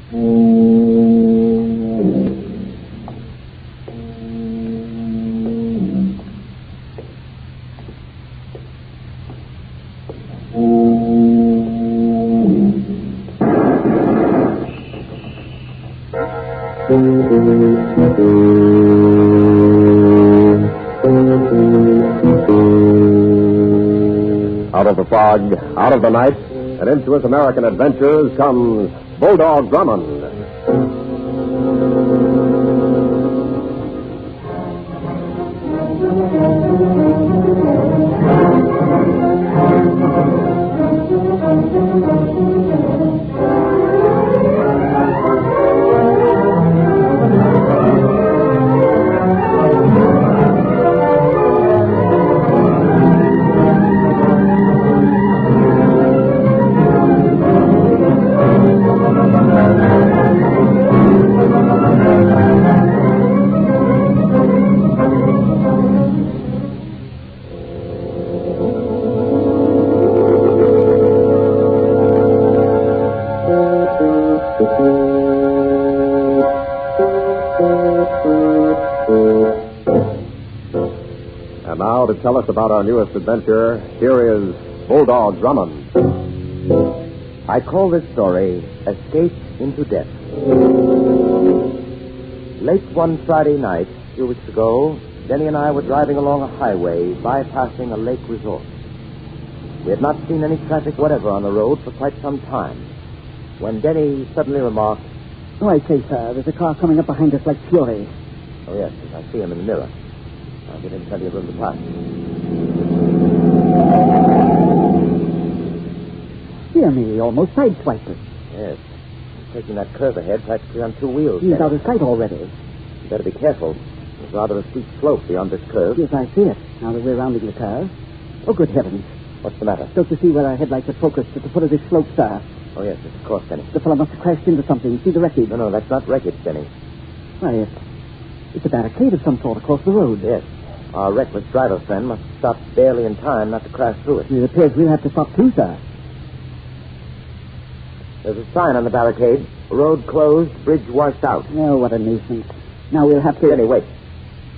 Out of the fog, out of the night, and into his American adventures comes Bulldog Drummond. And now, to tell us about our newest adventure, here is Bulldog Drummond. I call this story Escape into Death. Late one Friday night, a few weeks ago, Denny and I were driving along a highway bypassing a lake resort. We had not seen any traffic whatever on the road for quite some time, when Denny suddenly remarked, "Oh, I say, sir, there's a car coming up behind us like fury." "Oh, yes, I see him in the mirror. I'll give him plenty of room to pass." Dear me, he almost sideswiped us. Yes, he's taking that curve ahead practically on two wheels. He's Denny. out of sight already. You better be careful. There's rather a steep slope beyond this curve. Yes, I see it, now that we're rounding the curve. Oh, good heavens. What's the matter? Don't you see where our headlights are focused at the foot of this slope, sir? Oh, yes, of course, Denny. The fellow must have crashed into something. See the wreckage? No, that's not wreckage, Denny. Why, it's a barricade of some sort across the road. Yes. Our reckless driver friend must have stopped barely in time not to crash through it. It appears we'll have to stop too, sir. There's a sign on the barricade. Road closed, bridge washed out. Oh, what a nuisance. Now we'll have to... Denny, wait.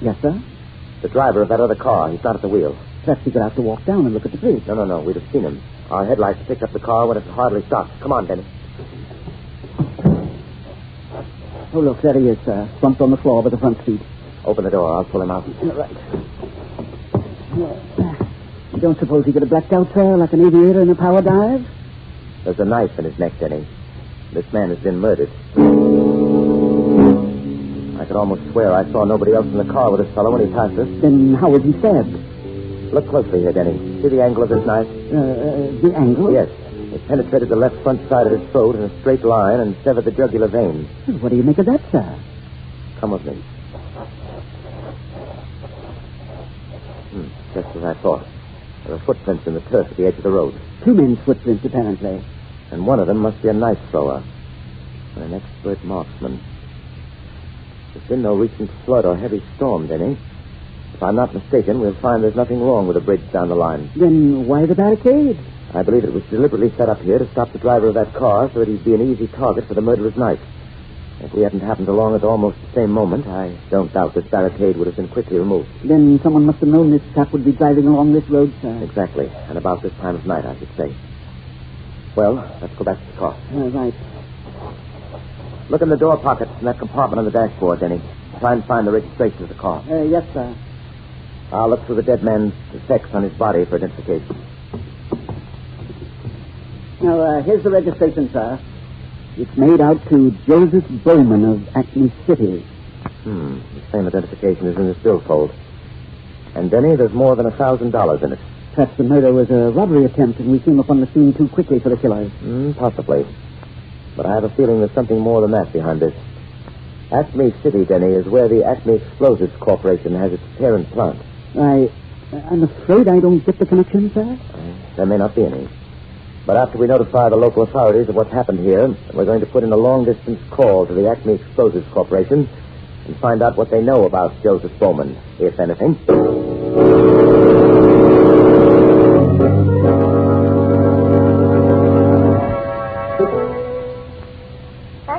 Yes, sir? The driver of that other car, he's not at the wheel. Perhaps we could have to walk down and look at the bridge. No. We'd have seen him. Our headlights picked up the car when it hardly stopped. Come on, Denny. Oh, look, there he is, sir. Slumped on the floor by the front seat. Open the door. I'll pull him out. Right. You don't suppose he could have blacked out, sir, like an aviator in a power dive? There's a knife in his neck, Denny. This man has been murdered. I could almost swear I saw nobody else in the car with this fellow when he passed us. Then how was he stabbed? Look closely here, Denny. See the angle of this knife? The angle? Yes. It penetrated the left front side of his throat in a straight line and severed the jugular vein. Well, what do you make of that, sir? Come with me. Just as I thought. There are footprints in the turf at the edge of the road. Two men's footprints, apparently. And one of them must be a knife thrower. And an expert marksman. There's been no recent flood or heavy storm, Denny. If I'm not mistaken, we'll find there's nothing wrong with the bridge down the line. Then why the barricade? I believe it was deliberately set up here to stop the driver of that car so that he'd be an easy target for the murderer's knife. If we hadn't happened along at almost the same moment, I don't doubt this barricade would have been quickly removed. Then someone must have known this chap would be driving along this road, sir. Exactly. And about this time of night, I should say. Well, let's go back to the car. Right. Look in the door pockets in that compartment on the dashboard, Denny. Try and find the registration of the car. Yes, sir. I'll look through the dead man's effects on his body for identification. Now, here's the registration, sir. It's made out to Joseph Bowman of Acme City. The same identification is in this billfold. And, Denny, there's more than $1,000 in it. Perhaps the murder was a robbery attempt and we came upon the scene too quickly for the killers. Possibly. But I have a feeling there's something more than that behind this. Acme City, Denny, is where the Acme Explosives Corporation has its parent plant. I'm afraid I don't get the connection, sir. There may not be any. But after we notify the local authorities of what's happened here, we're going to put in a long-distance call to the Acme Explosives Corporation and find out what they know about Joseph Bowman, if anything.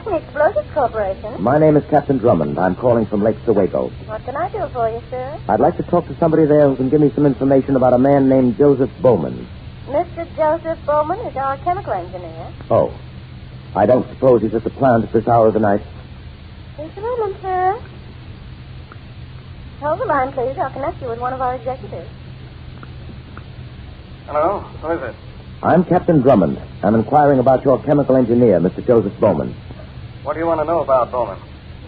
Acme Explosives Corporation. My name is Captain Drummond. I'm calling from Lake Sewego. What can I do for you, sir? I'd like to talk to somebody there who can give me some information about a man named Joseph Bowman. Mr. Joseph Bowman is our chemical engineer. Oh. I don't suppose he's at the plant at this hour of the night. Just a moment, sir. Hold the line, please. I'll connect you with one of our executives. Hello? Who is it? I'm Captain Drummond. I'm inquiring about your chemical engineer, Mr. Joseph Bowman. What do you want to know about Bowman?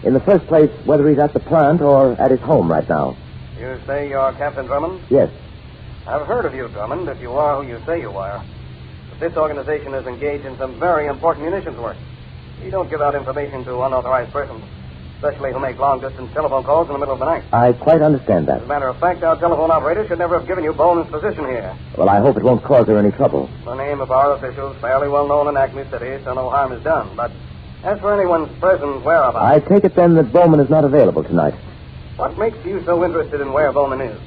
In the first place, whether he's at the plant or at his home right now. You say you're Captain Drummond? Yes. I've heard of you, Drummond, if you are who you say you are. But this organization is engaged in some very important munitions work. We don't give out information to unauthorized persons, especially who make long-distance telephone calls in the middle of the night. I quite understand that. As a matter of fact, our telephone operator should never have given you Bowman's position here. Well, I hope it won't cause her any trouble. The name of our official is fairly well known in Acme City, so no harm is done. But as for anyone's present whereabouts... I take it then that Bowman is not available tonight. What makes you so interested in where Bowman is?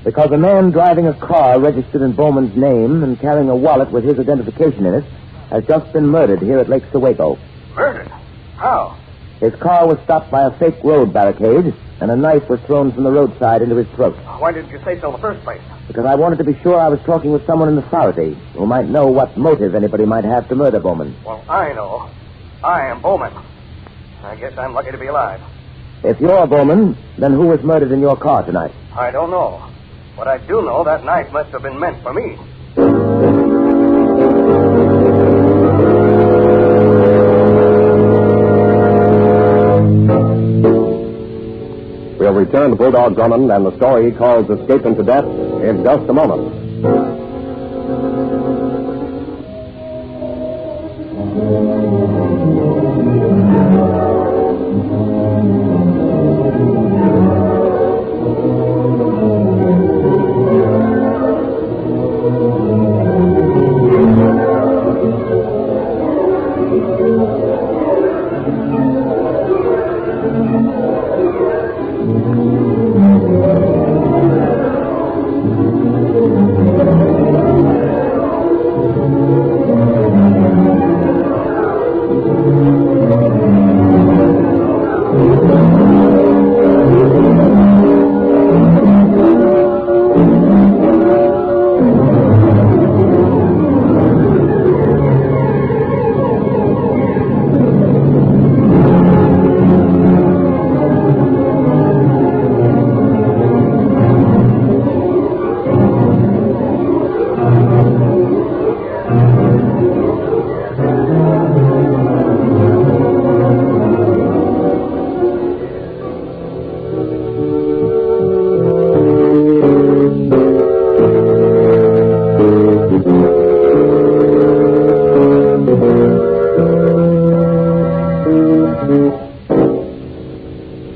Because a man driving a car registered in Bowman's name and carrying a wallet with his identification in it has just been murdered here at Lake Sewego. Murdered? How? His car was stopped by a fake road barricade, and a knife was thrown from the roadside into his throat. Why didn't you say so in the first place? Because I wanted to be sure I was talking with someone in authority who might know what motive anybody might have to murder Bowman. Well, I know. I am Bowman. I guess I'm lucky to be alive. If you're Bowman, then who was murdered in your car tonight? I don't know. But I do know that knife must have been meant for me. We'll return to Bulldog Drummond and the story he calls Escaping to Death in just a moment.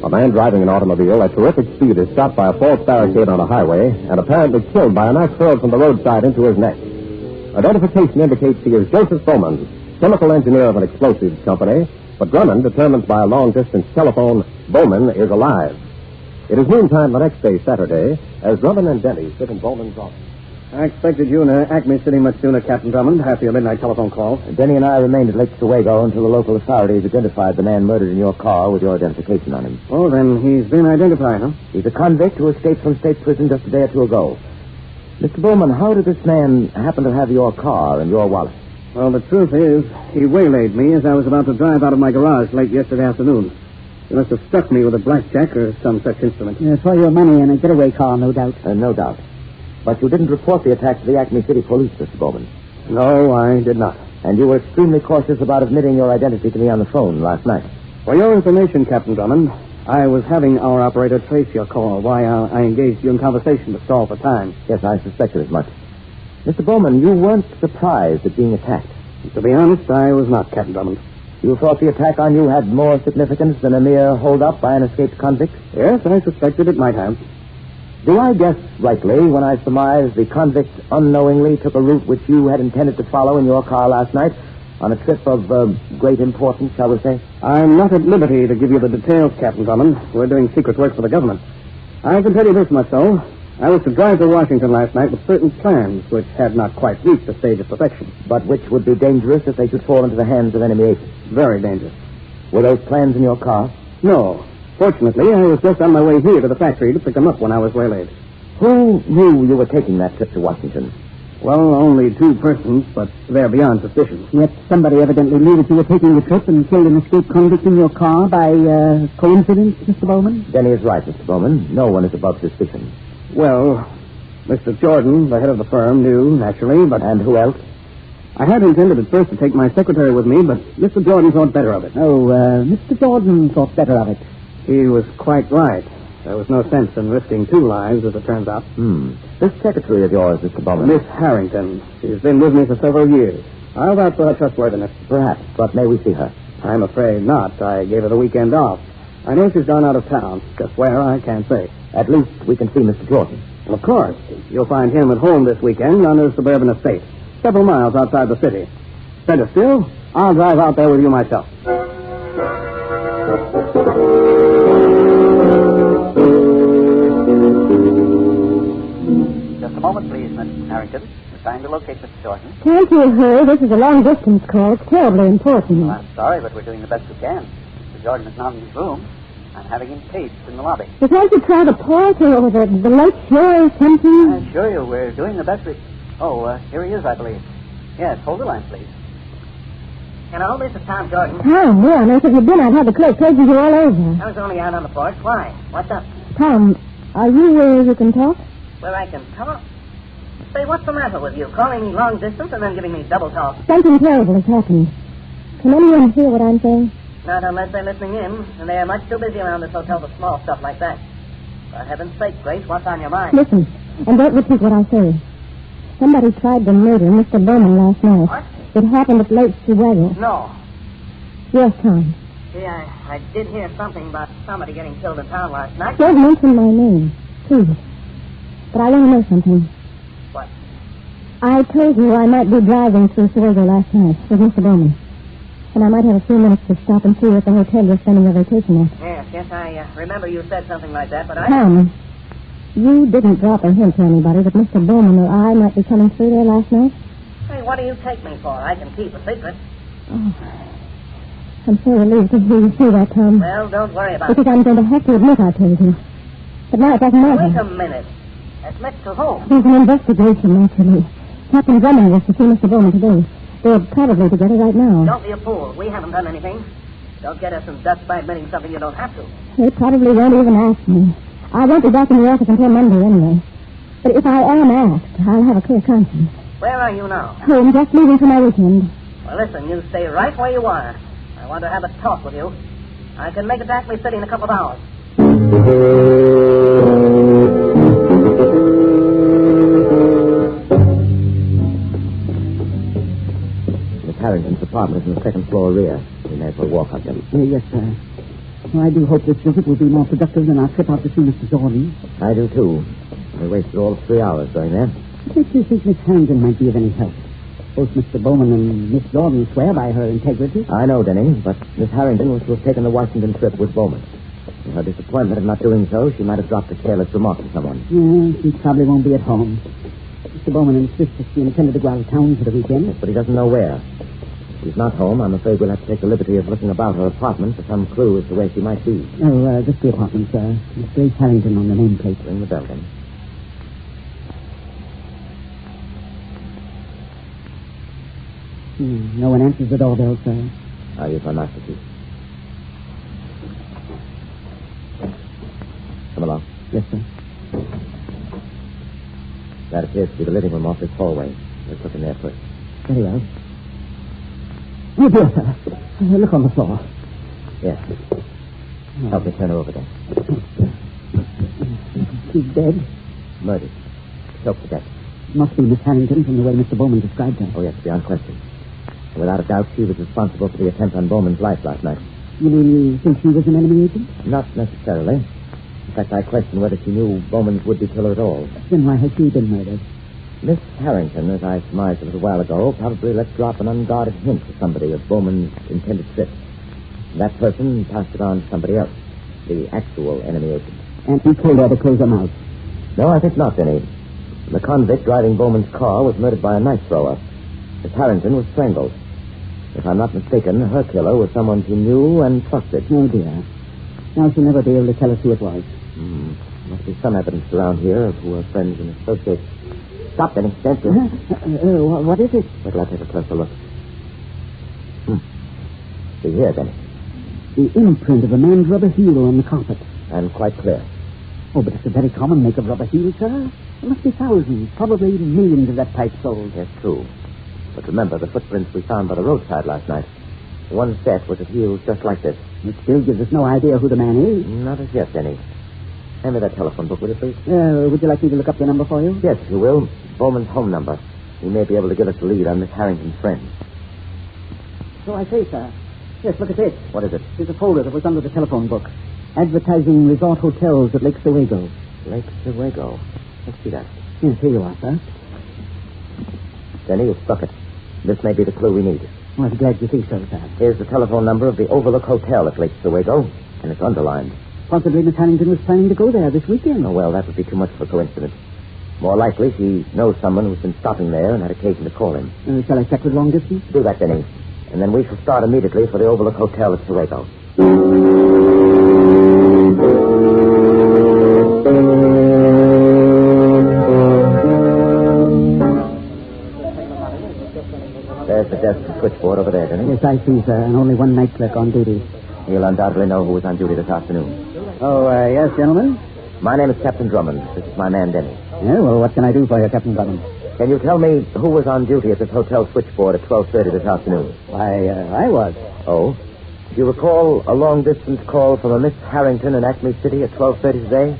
A man driving an automobile at terrific speed is stopped by a false barricade on a highway and apparently killed by a knife hurled from the roadside into his neck. Identification indicates he is Joseph Bowman, chemical engineer of an explosives company, but Drummond determines by a long-distance telephone Bowman is alive. It is noontime the next day, Saturday, as Drummond and Denny sit in Bowman's office. I expected you in Acme City much sooner, Captain Drummond, after your midnight telephone call. Denny and I remained at Lake Sewego until the local authorities identified the man murdered in your car with your identification on him. Oh, then he's been identified, huh? He's a convict who escaped from state prison just a day or two ago. Mr. Bowman, how did this man happen to have your car and your wallet? Well, the truth is, he waylaid me as I was about to drive out of my garage late yesterday afternoon. He must have struck me with a blackjack or some such instrument. For your money in a getaway car, no doubt. No doubt. But you didn't report the attack to the Acme City police, Mr. Bowman. No, I did not. And you were extremely cautious about admitting your identity to me on the phone last night. For your information, Captain Drummond, I was having our operator trace your call while I engaged you in conversation to stall for time. Yes, I suspected as much. Mr. Bowman, you weren't surprised at being attacked. To be honest, I was not, Captain Drummond. You thought the attack on you had more significance than a mere hold-up by an escaped convict? Yes, I suspected it might have. Do I guess rightly when I surmise the convict unknowingly took a route which you had intended to follow in your car last night on a trip of great importance, shall we say? I'm not at liberty to give you the details, Captain Drummond. We're doing secret work for the government. I can tell you this much, though. I was to drive to Washington last night with certain plans which had not quite reached the stage of perfection. But which would be dangerous if they should fall into the hands of enemy agents. Very dangerous. Were those plans in your car? No. Fortunately, I was just on my way here to the factory to pick them up when I was waylaid. Who knew you were taking that trip to Washington? Well, only 2 persons, but they're beyond suspicion. Yet somebody evidently knew that you were taking the trip and killed an escaped convict in your car by coincidence, Mr. Bowman? Denny is right, Mr. Bowman. No one is above suspicion. Well, Mr. Jordan, the head of the firm, knew, naturally, but... And who else? I had intended at first to take my secretary with me, but Mr. Jordan thought better of it. Oh, Mr. Jordan thought better of it. He was quite right. There was no sense in risking 2 lives, as it turns out. This secretary of yours, Mr. Bowman. Miss Harrington. She's been with me for several years. I'll vouch for her trustworthiness. Perhaps, but may we see her? I'm afraid not. I gave her the weekend off. I know she's gone out of town. Just where, I can't say. At least we can see Mr. Jordan. Well, of course. You'll find him at home this weekend on his suburban estate, several miles outside the city. Better still, I'll drive out there with you myself. Just a moment, please, Miss Harrington. We're trying to locate Mr. Jordan. Can't you hurry? This is a long-distance call. It's terribly important. Well, I'm sorry, but we're doing the best we can. Mr. Jordan is not in his room. I'm having him paged in the lobby. But can't you try the port or the lake shore or something? I assure you, we're doing the best we... Oh, here he is, I believe. Yes, hold the line, please. Hello, this is Tom Jordan. Tom, where on earth have you been? I've had the clerk paging you all over. I was only out on the porch. Why? What's up? Tom, are you where you can talk? Where I can talk? Say, what's the matter with you? Calling me long distance and then giving me double talk. Something terrible has happened. Can anyone hear what I'm saying? Not unless they're listening in, and they are much too busy around this hotel for small stuff like that. For heaven's sake, Grace, what's on your mind? Listen, and don't repeat what I say. Somebody tried to murder Mr. Bowman last night. What? It happened at Lake Chihuahua. No. Yes, Tom. See, I did hear something about somebody getting killed in town last night. Don't mention my name, please. But I want to know something. What? I told you I might be driving through Chihuahua last night with Mr. Bowman. And I might have a few minutes to stop and see you at the hotel you're spending your vacation at. Yes, I remember you said something like that, but I... Tom, you didn't drop a hint to anybody that Mr. Bowman or I might be coming through there last night? Hey, what do you take me for? I can keep a secret. Oh, I'm so relieved to hear you say that, Tom. Well, don't worry about Because I'm going to have to admit I told you. But now it doesn't matter. Wait a minute. Admit to whom? There's an investigation, actually. Captain Drummond was to see Mr. Bowman today. They're probably together right now. Don't be a fool. We haven't done anything. Don't get us in dust by admitting something you don't have to. They probably won't even ask me. I won't be back in the office until Monday anyway. But if I am asked, I'll have a clear conscience. Where are you now? Home, just leaving for my weekend. Well, listen, you stay right where you are. I want to have a talk with you. I can make it to Acme City in a couple of hours. Miss Harrington's apartment is in the second floor rear. We may as well walk up there. Yes, sir. Well, I do hope this visit will be more productive than our trip out to see Mr. Jordan. I do, too. We wasted all of 3 hours going there. Don't you think Miss Harrington might be of any help? Both Mr. Bowman and Miss Jordan swear by her integrity. I know, Denny, but Miss Harrington was to have taken the Washington trip with Bowman. In her disappointment at not doing so, she might have dropped a careless remark to someone. Yeah, she probably won't be at home. Mr. Bowman insists that she intended to go out of town for the weekend. Yes, but he doesn't know where. If she's not home, I'm afraid we'll have to take the liberty of looking about her apartment for some clue as to where she might be. Oh, just the apartment, sir. Miss Grace Harrington on the nameplate. Ring the bell, then. No one answers the doorbell, sir. I'll use my master key. Come along. Yes, sir. That appears to be the living room off this hallway. Let's look in there first. Very well. Oh, dear, sir. Look on the floor. Yes. Help me turn her over there. She's dead. Murdered. Choked to death. Must be Miss Harrington from the way Mr. Bowman described her. Oh, yes, beyond question. Without a doubt, she was responsible for the attempt on Bowman's life last night. You mean you think she was an enemy agent? Not necessarily. In fact, I question whether she knew Bowman would be killer at all. Then why has she been murdered? Miss Harrington, as I surmised a little while ago, probably let drop an unguarded hint to somebody of Bowman's intended trip. That person passed it on to somebody else, the actual enemy agent. And he told her to close her mouth. No, I think not, Denny. The convict driving Bowman's car was murdered by a knife thrower. Miss Harrington was strangled. If I'm not mistaken, her killer was someone she knew and trusted. Oh, dear. Now she'll never be able to tell us who it was. Must be some evidence around here of who her friends and associates. Stop, Denny. Stand still. What is it? Wait till I take a closer look. See here, Denny. The imprint of a man's rubber heel on the carpet. And quite clear. Oh, but it's a very common make of rubber heels, sir. There must be thousands, probably millions of that type sold. Yes, true. But remember, the footprints we found by the roadside last night. One set was of heels just like this. It still gives us no idea who the man is. Not as yet, Denny. Hand me that telephone book, will you, please? Would you like me to look up the number for you? Yes, you will. Bowman's home number. He may be able to give us a lead on Miss Harrington's friends. So I say, sir. Yes, look at this. What is it? Here's a folder that was under the telephone book. Advertising resort hotels at Lake Sewego. Lake Sewego. Let's see that. Yes, here you are, sir. Denny, you've struck it. This may be the clue we need. Well, I'm glad you think so, sir. Here's the telephone number of the Overlook Hotel at Lake Sewego, and it's underlined. Possibly Miss Harrington was planning to go there this weekend. Oh, well, that would be too much of a coincidence. More likely, she knows someone who's been stopping there and had occasion to call him. Shall I check with long distance? Do that, Denny. And then we shall start immediately for the Overlook Hotel at Sewego. There's the desk and switchboard over there, Denny. Yes, I see, sir. And only one night clerk on duty. He'll undoubtedly know who was on duty this afternoon. Oh, yes, gentlemen? My name is Captain Drummond. This is my man, Denny. Yeah, well, what can I do for you, Captain Drummond? Can you tell me who was on duty at this hotel switchboard at 12:30 this afternoon? Why, I was. Oh? Do you recall a long-distance call from a Miss Harrington in Acme City at 12:30 today?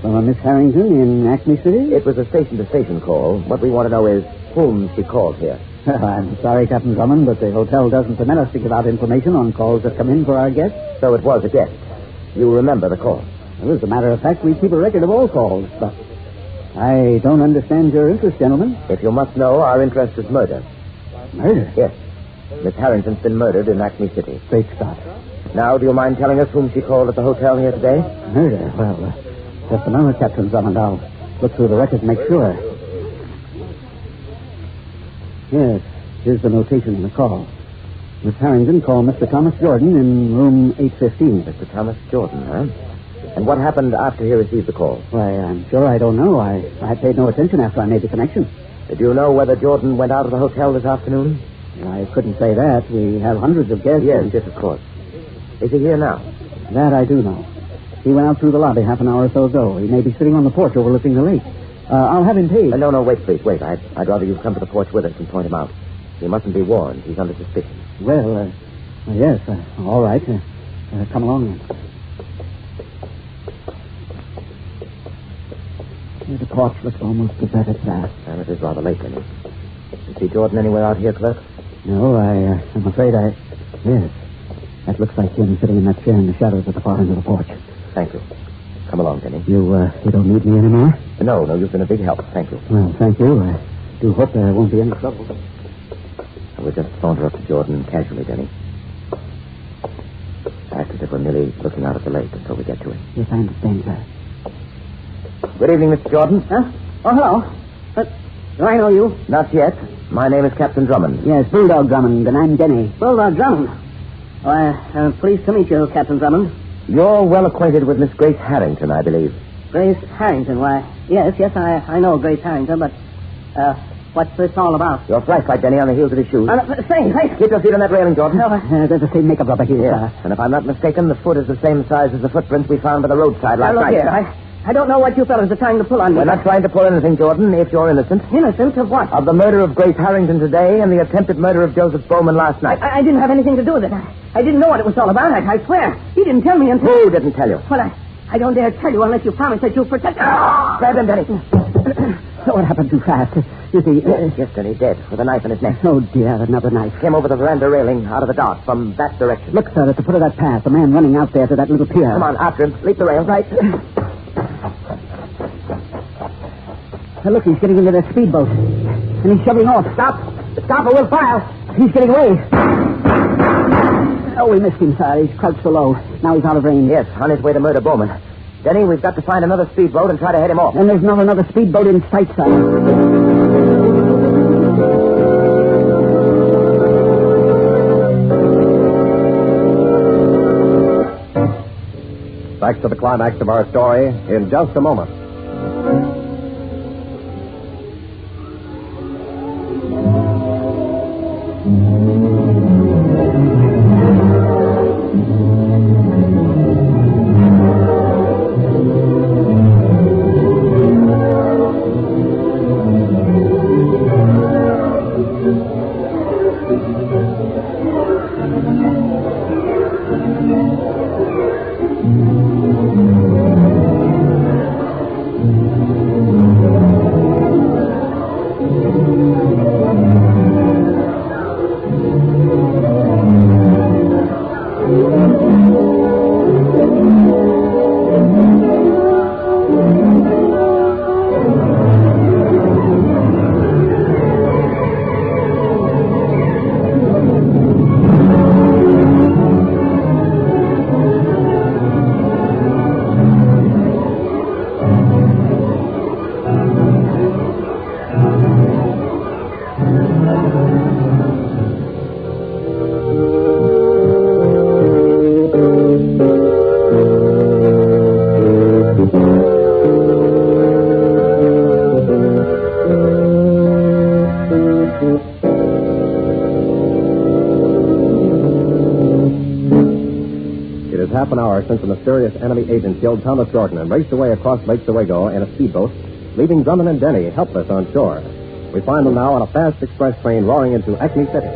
From a Miss Harrington in Acme City? It was a station-to-station call. What we want to know is whom she called here. I'm sorry, Captain Drummond, but the hotel doesn't permit us to give out information on calls that come in for our guests. So it was a guest. You remember the call? Well, as a matter of fact, we keep a record of all calls, but I don't understand your interest, gentlemen. If you must know, our interest is murder. Murder? Yes. Miss Harrington's been murdered in Acme City. Great Scott. Now, do you mind telling us whom she called at the hotel here today? Murder? Well, just a moment, Captain Drummond. I'll look through the record and make sure. Yes, here's the notation in the call. Miss Harrington called Mr. Thomas Jordan in room 815. Mr. Thomas Jordan, huh? And what happened after he received the call? Why, I'm sure I don't know. I paid no attention after I made the connection. Do you know whether Jordan went out of the hotel this afternoon? I couldn't say that. We have hundreds of guests. Yes, of course. Is he here now? That I do know. He went out through the lobby half an hour or so ago. He may be sitting on the porch overlooking the lake. I'll have him paid. No, wait, please, wait. I'd rather you come to the porch with us and point him out. He mustn't be warned. He's under suspicion. Well, yes, all right. Come along then. The porch looks almost deserted, sir. And it is rather late, Denny. You see Jordan anywhere out here, clerk? No, I'm afraid Yes. That looks like him sitting in that chair in the shadows at the far end of the porch. Thank you. Come along, Denny. You don't need me anymore? No, you've been a big help. Thank you. Well, thank you. I do hope there won't be any trouble. We'll just saunter up to Jordan casually, Denny. Act as if we're merely looking out at the lake until we get to it. Yes, I understand, sir. Good evening, Mr. Jordan. Huh? Oh, hello. Do I know you? Not yet. My name is Captain Drummond. Yes, Bulldog Drummond, and I'm Denny. Bulldog Drummond. I'm pleased to meet you, Captain Drummond. You're well acquainted with Miss Grace Harrington, I believe. Grace Harrington, why, yes, I know Grace Harrington, but, what's this all about? Your flashlight, Denny, on the heels of his shoes. Say. Keep your feet on that railing, Jordan. There's the same makeup rubber here, Yes. And if I'm not mistaken, the foot is the same size as the footprints we found by the roadside last Now, look night. here, I don't know what you fellas are trying to pull on me. We're not trying to pull anything, Jordan, if you're innocent. Innocent of what? Of the murder of Grace Harrington today and the attempted murder of Joseph Bowman last night. I didn't have anything to do with it. I didn't know what it was all about. I swear. He didn't tell me until... Who didn't tell you? Well, I don't dare tell you unless you promise that you'll protect... Grab him, Denny. What happened too fast? You see... Yes, Denny, dead, with a knife in his neck. Oh, dear, another knife. Came over the veranda railing, out of the dark, from that direction. Look, sir, at the foot of that path, a man running out there to that little pier. Come on, after him. Leap the rail. Right. Look, he's getting into that speedboat. And he's shoving off. Stop or we'll fire. He's getting away. Oh, we missed him, sir. He's crouched so low. Now he's out of range. Yes, on his way to murder Bowman. Denny, we've got to find another speedboat and try to head him off. And there's not another speedboat in sight, sir. Back to the climax of our story in just a moment. Half an hour since a mysterious enemy agent killed Thomas Jordan and raced away across Lake Oswego in a speedboat, leaving Drummond and Denny helpless on shore. We find them now on a fast express train roaring into Acme City.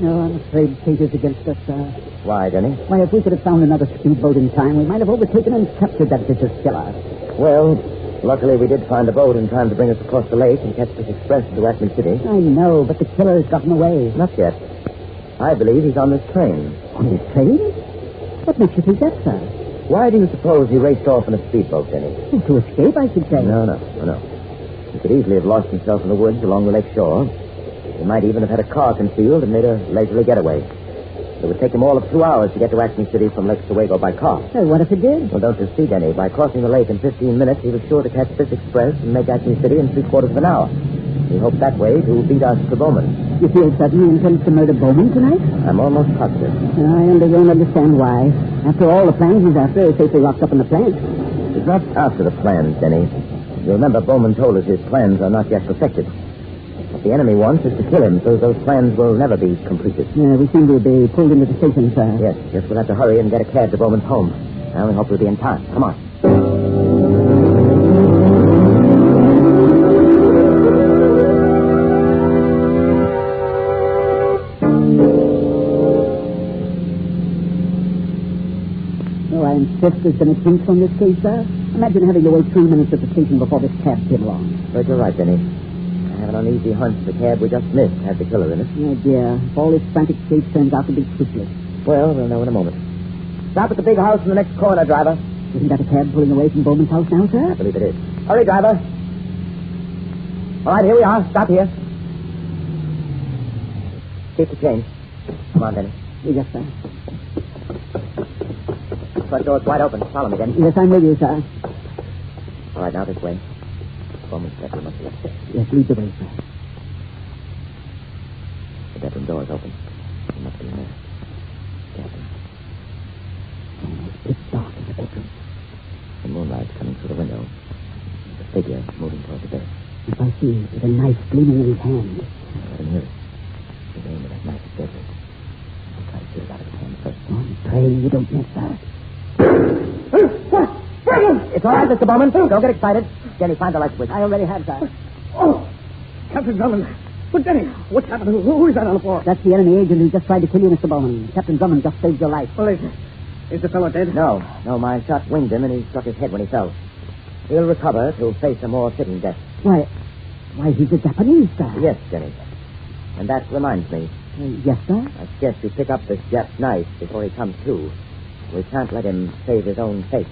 No, I'm afraid fate is against us, sir. Why, Denny? Why, if we could have found another speedboat in time, we might have overtaken and captured that vicious killer. Well, luckily we did find a boat in time to bring us across the lake and catch this express to Acme City. I know, but the killer's gotten away. Not yet. I believe he's on this train. On his train? What makes you think that, sir? Why do you suppose he raced off in a speedboat, Denny? Oh, to escape, I should say. No. He could easily have lost himself in the woods along the lake shore. He might even have had a car concealed and made a leisurely getaway. It would take him all of 2 hours to get to Acme City from Lake Oswego by car. Well, what if it did? Well, don't you see, Denny? By crossing the lake in 15 minutes, he was sure to catch this express and make Acme City in 3/4 of an hour. He hoped that way to beat us to Bowman. You feel certain he intends to murder Bowman tonight? I'm almost positive. I don't understand why. After all, the plans he's after are safely locked up in the plant. He's not after the plans, Denny. You remember Bowman told us his plans are not yet perfected. What the enemy wants is to kill him, so those plans will never be completed. We seem to be pulled into the station, sir. Yes, we'll have to hurry and get a cab to Bowman's home. I only hope we'll be in time. Come on. Oh, I insist there's been a change from this case, sir. Imagine having to wait 3 minutes at the station before this cab came along. But you're right, Denny. I have an uneasy hunch the cab we just missed had the killer in it. Oh, dear. If all this frantic chase turns out to be fruitless. Well, we'll know in a moment. Stop at the big house in the next corner, driver. Isn't that a cab pulling away from Bowman's house now, sir? I believe it is. Hurry, driver. All right, here we are. Stop here. Keep the change. Come on, Denny. Yes, sir. Front door's wide open. Follow me, Denny. Yes, I'm with you, sir. All right, now this way. Bowman's bedroom must be upstairs. Yes, lead the way, sir. The bedroom door is open. He must be in there. Careful. Oh, it's dark in the bedroom. The moonlight's coming through the window. The figure moving toward the bed. If I see, with a knife gleaming in his hand. Let him hear it. The aim of that knife is deadly. I'll try to shoot it out of his hand first. Oh, pray you don't miss, sir. It's all right, Mr. Bowman. Don't get excited. Jenny, find the light switch. I already have, sir. Oh, Captain Drummond. But Denny, what's happened? Who is that on the floor? That's the enemy agent who just tried to kill you, Mr. Bowman. Captain Drummond just saved your life. Well, is the fellow dead? No, my shot winged him and he struck his head when he fell. He'll recover to face a more fitting death. Why, he's a Japanese, sir. Yes, Jenny. And that reminds me. Yes, sir? I suggest you pick up this Jap's knife before he comes to. We can't let him save his own fate.